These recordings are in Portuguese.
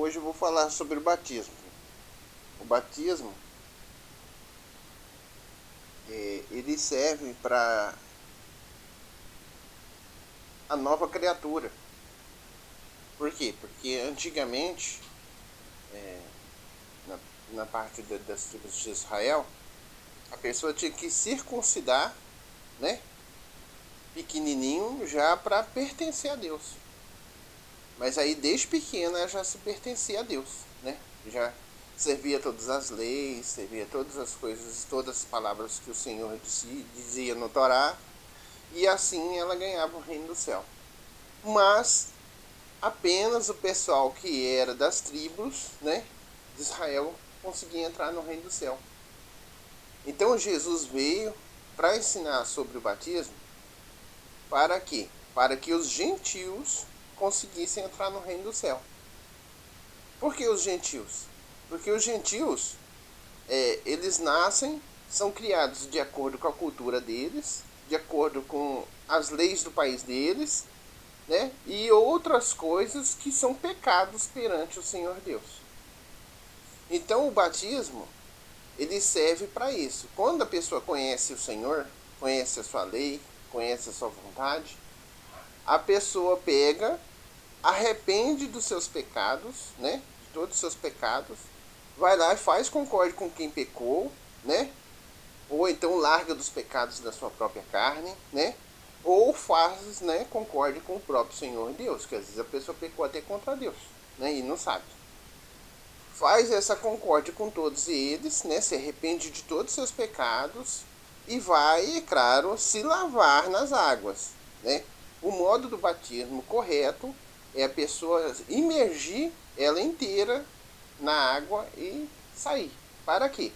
Hoje eu vou falar sobre o batismo. O batismo, ele serve para a nova criatura. Por quê? Porque antigamente, na, na parte das tribos de Israel, a pessoa tinha que circuncidar, né, pequenininho já para pertencer a Deus. Mas aí desde pequena já se pertencia a Deus, né? Já servia todas as leis, servia todas as coisas, todas as palavras que o Senhor dizia no Torá, e assim ela ganhava o reino do céu. Mas apenas o pessoal que era das tribos, né, de Israel conseguia entrar no reino do céu. Então Jesus veio para ensinar sobre o batismo. Para quê? Para que os gentios conseguissem entrar no reino do céu. Por que os gentios? Porque os gentios, eles nascem, são criados de acordo com a cultura deles, de acordo com as leis do país deles, né? E outras coisas que são pecados perante o Senhor Deus. Então o batismo, ele serve para isso. Quando a pessoa conhece o Senhor, conhece a sua lei, conhece a sua vontade, a pessoa pega, arrepende dos seus pecados, né? De todos os seus pecados, vai lá e faz concórdia com quem pecou, né? Ou então larga dos pecados da sua própria carne, né? Ou faz, né, concórdia com o próprio Senhor Deus, que às vezes a pessoa pecou até contra Deus, né? E não sabe. Faz essa concórdia com todos eles, né? Se arrepende de todos os seus pecados e vai, é claro, se lavar nas águas, né? O modo do batismo correto é a pessoa imergir ela inteira na água e sair. Para quê?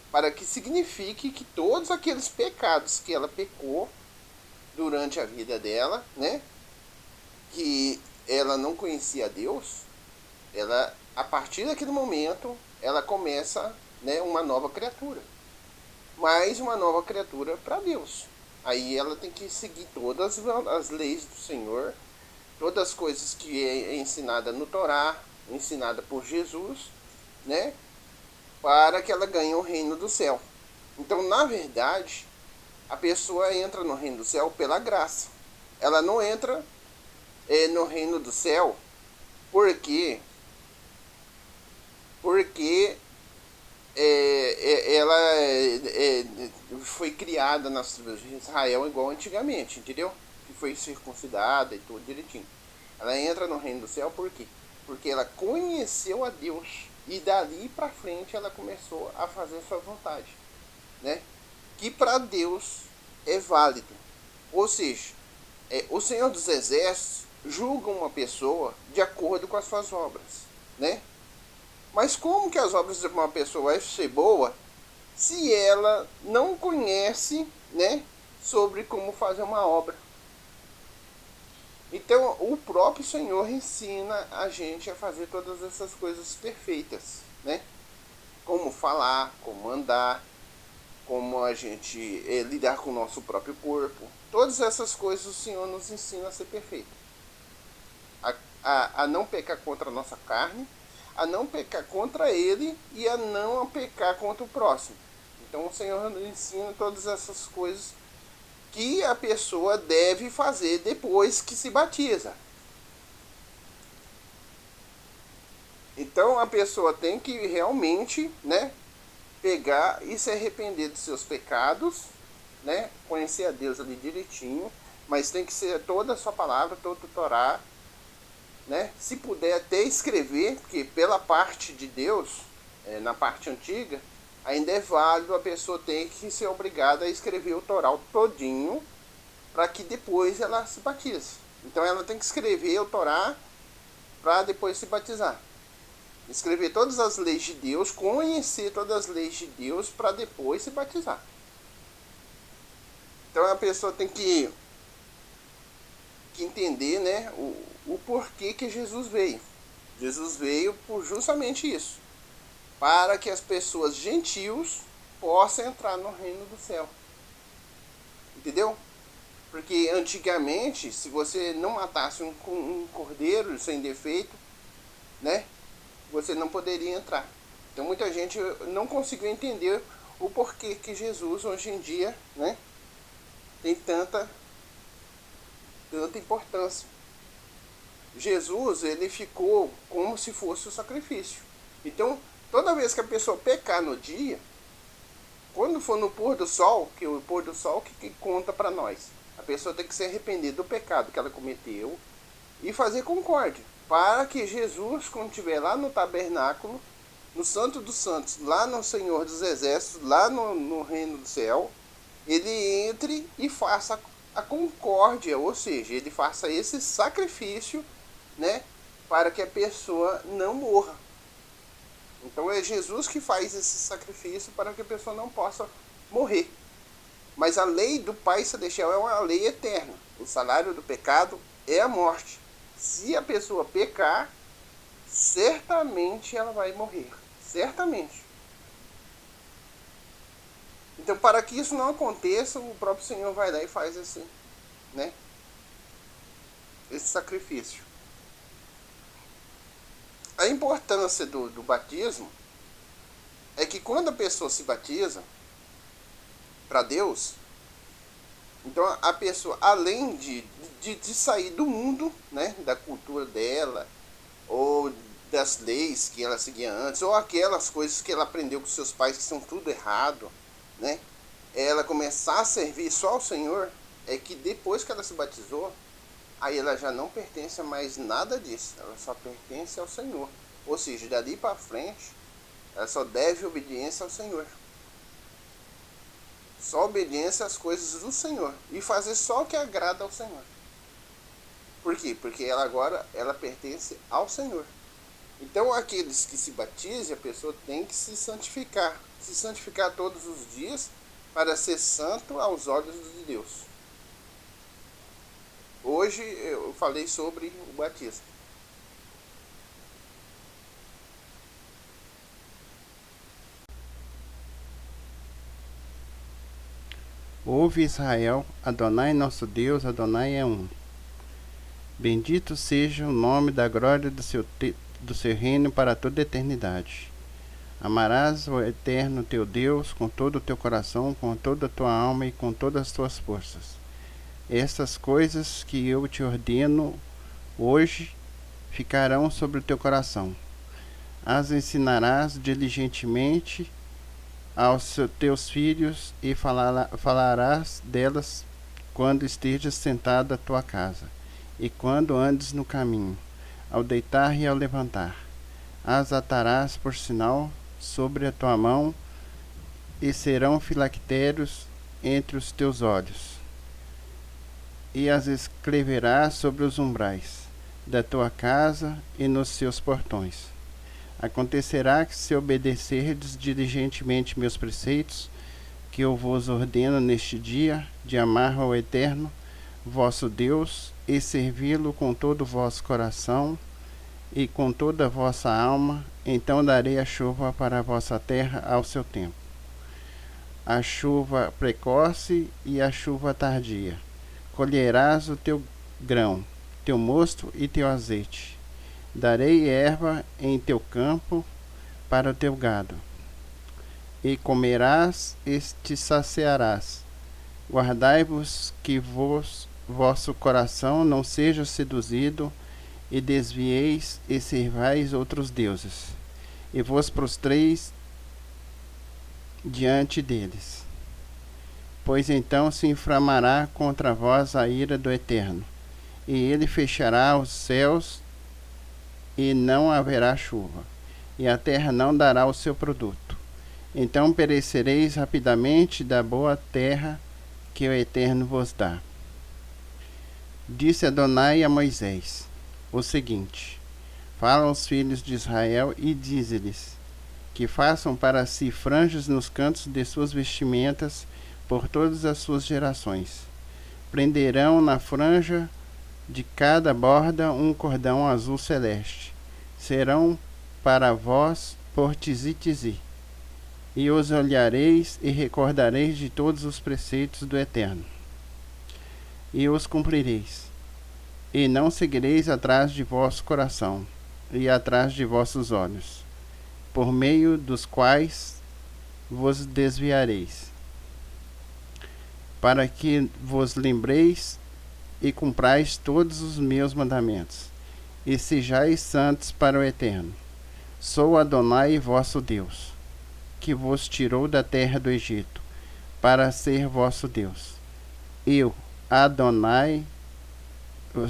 Para que signifique que todos aqueles pecados que ela pecou durante a vida dela, né? Que ela não conhecia Deus, ela, a partir daquele momento, ela começa, né, uma nova criatura. Mais uma nova criatura para Deus. Aí ela tem que seguir todas as leis do Senhor, todas as coisas que é ensinada no Torá, ensinada por Jesus, né? Para que ela ganhe o reino do céu. Então, na verdade, a pessoa entra no reino do céu pela graça. Ela não entra no reino do céu porque ela foi criada nas tribos de Israel igual antigamente, entendeu? Que foi circuncidada e tudo direitinho. Ela entra no reino do céu por quê? Porque ela conheceu a Deus e dali para frente ela começou a fazer sua vontade, né? Que para Deus é válido. Ou seja, o Senhor dos Exércitos julga uma pessoa de acordo com as suas obras, né? Mas como que as obras de uma pessoa vai ser boa se ela não conhece, né, sobre como fazer uma obra? Então o próprio Senhor ensina a gente a fazer todas essas coisas perfeitas, né? Como falar, como andar, como a gente lidar com o nosso próprio corpo. Todas essas coisas o Senhor nos ensina a ser perfeito. A não pecar contra a nossa carne, a não pecar contra ele e a não pecar contra o próximo. Então o Senhor nos ensina todas essas coisas que a pessoa deve fazer depois que se batiza. Então a pessoa tem que realmente, né, pegar e se arrepender dos seus pecados, né, conhecer a Deus ali direitinho, mas tem que ser toda a sua palavra, todo o Torá, né? Se puder até escrever, porque pela parte de Deus, na parte antiga, ainda é válido, a pessoa tem que ser obrigada a escrever o Torá todinho para que depois ela se batize. Então ela tem que escrever o Torá para depois se batizar. Escrever todas as leis de Deus, conhecer todas as leis de Deus para depois se batizar. Então a pessoa tem que entender, né, o porquê que Jesus veio. Jesus veio por justamente isso, para que as pessoas gentios possam entrar no reino do céu. Entendeu? Porque antigamente, se você não matasse um cordeiro sem defeito, né, você não poderia entrar. Então muita gente não conseguiu entender o porquê que Jesus hoje em dia, né, tem tanta importância. Jesus, ele ficou como se fosse o sacrifício. Então, toda vez que a pessoa pecar no dia, quando for no pôr do sol, que o pôr do sol que conta para nós, a pessoa tem que se arrepender do pecado que ela cometeu e fazer concórdia, para que Jesus, quando estiver lá no tabernáculo, no Santo dos Santos, lá no Senhor dos Exércitos, lá no reino do céu, ele entre e faça a concórdia, ou seja, ele faça esse sacrifício, né, para que a pessoa não morra. Então é Jesus que faz esse sacrifício para que a pessoa não possa morrer. Mas a lei do Pai Celestial é uma lei eterna. O salário do pecado é a morte. Se a pessoa pecar, certamente ela vai morrer. Certamente. Então, para que isso não aconteça, o próprio Senhor vai lá e faz esse, né, esse sacrifício. A importância do batismo é que quando a pessoa se batiza para Deus, então a pessoa, além de sair do mundo, né, da cultura dela, ou das leis que ela seguia antes, ou aquelas coisas que ela aprendeu com seus pais que são tudo errado, né, ela começar a servir só ao Senhor, é que depois que ela se batizou, aí ela já não pertence a mais nada disso, ela só pertence ao Senhor. Ou seja, dali para frente, ela só deve obediência ao Senhor. Só obediência às coisas do Senhor. E fazer só o que agrada ao Senhor. Por quê? Porque ela agora, ela pertence ao Senhor. Então aqueles que se batizam, a pessoa tem que se santificar. Se santificar todos os dias para ser santo aos olhos de Deus. Hoje eu falei sobre o batismo. Ouve Israel, Adonai nosso Deus, Adonai é um. Bendito seja o nome da glória do seu reino para toda a eternidade. Amarás o eterno teu Deus com todo o teu coração, com toda a tua alma e com todas as tuas forças. Estas coisas que eu te ordeno hoje ficarão sobre o teu coração. As ensinarás diligentemente aos teus filhos e falarás delas quando estejas sentado à tua casa e quando andes no caminho, ao deitar e ao levantar. As atarás por sinal sobre a tua mão e serão filactérios entre os teus olhos. E as escreverás sobre os umbrais da tua casa e nos seus portões. Acontecerá que, se obedecerdes diligentemente meus preceitos, que eu vos ordeno neste dia, de amar ao Eterno, vosso Deus, e servi-lo com todo o vosso coração e com toda a vossa alma, então darei a chuva para a vossa terra ao seu tempo, a chuva precoce e a chuva tardia. Colherás o teu grão, teu mosto e teu azeite. Darei erva em teu campo para o teu gado, e comerás e te saciarás. Guardai-vos que vosso coração não seja seduzido, e desvieis e servais outros deuses, e vos prostreis diante deles. Pois então se inflamará contra vós a ira do Eterno, e ele fechará os céus, e não haverá chuva, e a terra não dará o seu produto. Então perecereis rapidamente da boa terra que o Eterno vos dá. Disse Adonai a Moisés o seguinte: fala aos filhos de Israel e dize-lhes que façam para si franjas nos cantos de suas vestimentas por todas as suas gerações. Prenderão na franja de cada borda um cordão azul celeste. Serão para vós por tizi-tizi. E os olhareis e recordareis de todos os preceitos do Eterno. E os cumprireis. E não seguireis atrás de vosso coração, e atrás de vossos olhos, por meio dos quais vos desviareis, para que vos lembreis e cumprais todos os meus mandamentos, e sejais santos para o Eterno. Sou Adonai vosso Deus, que vos tirou da terra do Egito, para ser vosso Deus. Eu, Adonai,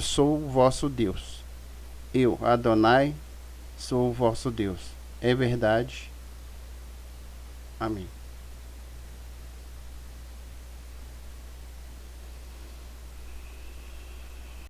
sou o vosso Deus. Eu, Adonai, sou o vosso Deus. É verdade. Amém.